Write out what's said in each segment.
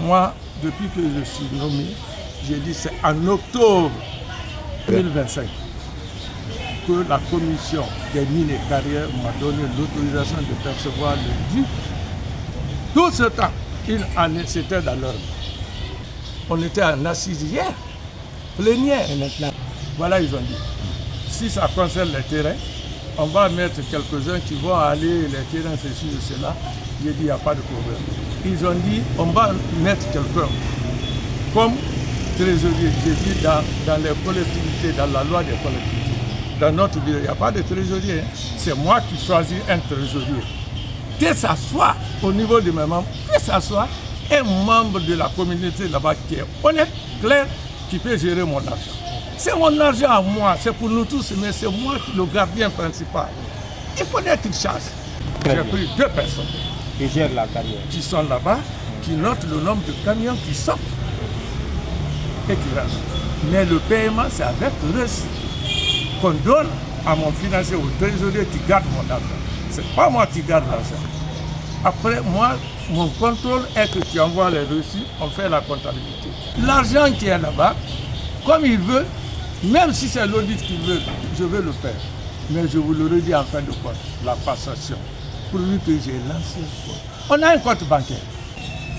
Moi, depuis que je suis nommé, j'ai dit c'est en octobre 2025 que la commission des mines et carrières m'a donné l'autorisation de percevoir le dû. Tout ce temps, c'était dans leur main. On était en assise hier, plénière. Voilà, ils ont dit, si ça concerne les terrains, on va mettre quelques-uns qui vont aller, les terrains, ceci et cela. J'ai dit, il n'y a pas de problème. Ils ont dit, on va mettre quelqu'un comme trésorier. J'ai dit, dans les collectivités, dans la loi des collectivités, dans notre bureau, il n'y a pas de trésorier. C'est moi qui choisis un trésorier. Que ça soit au niveau de mes membres, que ça soit un membre de la communauté là-bas qui est honnête, clair, qui peut gérer mon argent. C'est mon argent à moi, c'est pour nous tous, mais c'est moi le gardien principal. Il faudrait qu'il chasse. J'ai pris 2 personnes qui gèrent la carrière, qui sont là-bas, qui notent le nombre de camions qui sortent et qui restent. Mais le paiement, c'est avec reçu qu'on donne à mon financier, au trésorier qui garde mon argent. Ce n'est pas moi qui garde l'argent. Après, moi, mon contrôle est que tu envoies les reçus, on fait la comptabilité. L'argent qui est là-bas, comme il veut, même si c'est l'audit qu'il veut, je vais le faire. Mais je vous le redis en fin de compte, la passation, pour lui que j'ai lancé. On a un compte bancaire.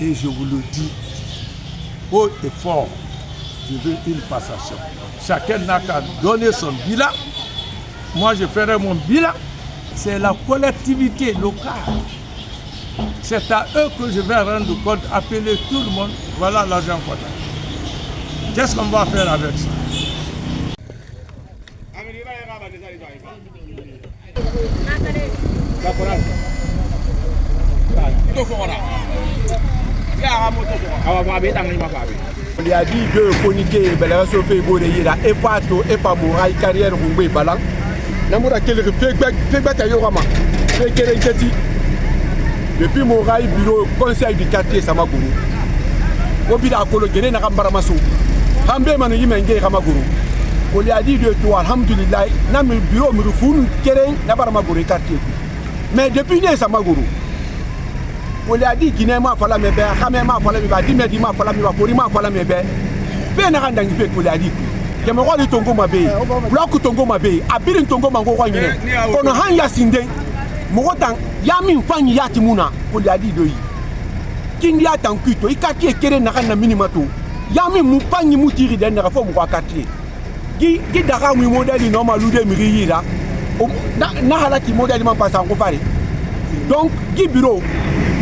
Et je vous le dis, haut et fort, je veux une passation. Chacun n'a qu'à donner son bilan. Moi, je ferai mon bilan. C'est la collectivité locale. C'est à eux que je vais rendre compte, appeler tout le monde. Voilà l'argent qu'on a. Qu'est-ce qu'on va faire avec ça? On lui a dit de communiquer la Sophie Boureyera et Pato et Pamoura carrière Rumbe Balan. Namoura Kelly Pegbat Ayorama, Pekereketi. Depuis mon rail bureau conseil du quartier Samagourou. Obida Kolo Guéné Nakambaramassou. Hambe Manu Menge Ramaguru. On lui a dit de toi, alhamdulillah, n'a mis bureau Murufoun, Keren, Nabaramagouré quartier. Mais depuis né Samagourou. On lui a dit Guinée m'a fallu mes bêtes, Hamema fallu mes bêtes, Dimedima fallu mes bêtes, Porima fallu mes bêtes. Pénarandangi fait qu'on lui a dit. Je me crois de Tongo Mabé, Bloc Tongo Mabé, Abirin Tongo Mango Wagner. On a Hanya Sinde, Morotan, Yamin Fanny Yatimuna, on lui a dit de y. Kindia Tankuto, Ikaki et Keren Narana Minimato, Yamin Mupani Moutiri d'un réforme ou à quartier. Qui dara mi modèle normal ou de Mirira, Nahala qui modèlement passe en comparé. Donc, Guy Bureau,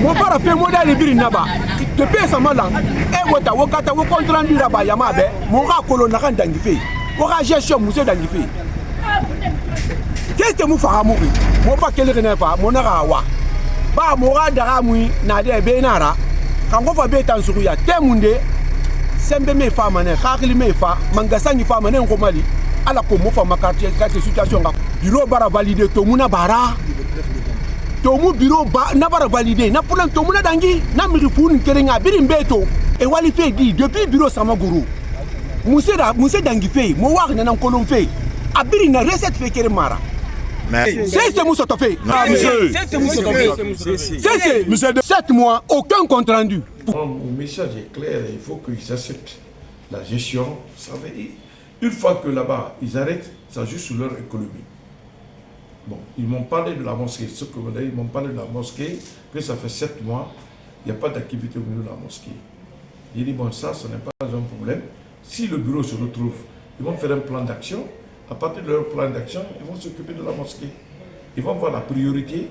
mon père a fait modèle de Naba, de payer sa malan, et Wata Wakata, vous compte rendu là-bas, Yamabe, mon rat colonnaran d'Angifé, pour la gestion musée d'Angifé. Qu'est-ce que vous faites à mourir? Mon pas quel renépa, mon arawa. Bah, mon rat d'Aramoui, Nade Benara, quand on va bêter en Souria, Temunde, Sembe me femmes, Hakli me fa, Mangasani femmes, en Romali, à la Como femme quartier, cette situation. Bureau bara validé, Tomuna bara. Tomu bureau n'a pas validé, n'a pas Tomuna dangi, n'a mis le foun, Kerenga, Birimbeto, et Walife dit, depuis bureau Samagourou. Moussé dangi fait, Mouar n'a colon fait, Abiri n'a recette fait Keremara. C'est ce mousse fait. C'est monsieur de 7 mois, aucun compte rendu. Mon message est clair, il faut qu'ils acceptent la gestion. Une fois que là-bas, ils arrêtent, ça joue sur leur économie. Bon, ils m'ont parlé de la mosquée, ce que vous avez, ils m'ont parlé de la mosquée, que ça fait 7 mois, il n'y a pas d'activité au niveau de la mosquée. J'ai dit, bon, ça, ce n'est pas un problème. Si le bureau se retrouve, ils vont faire un plan d'action. À partir de leur plan d'action, ils vont s'occuper de la mosquée. Ils vont voir la priorité.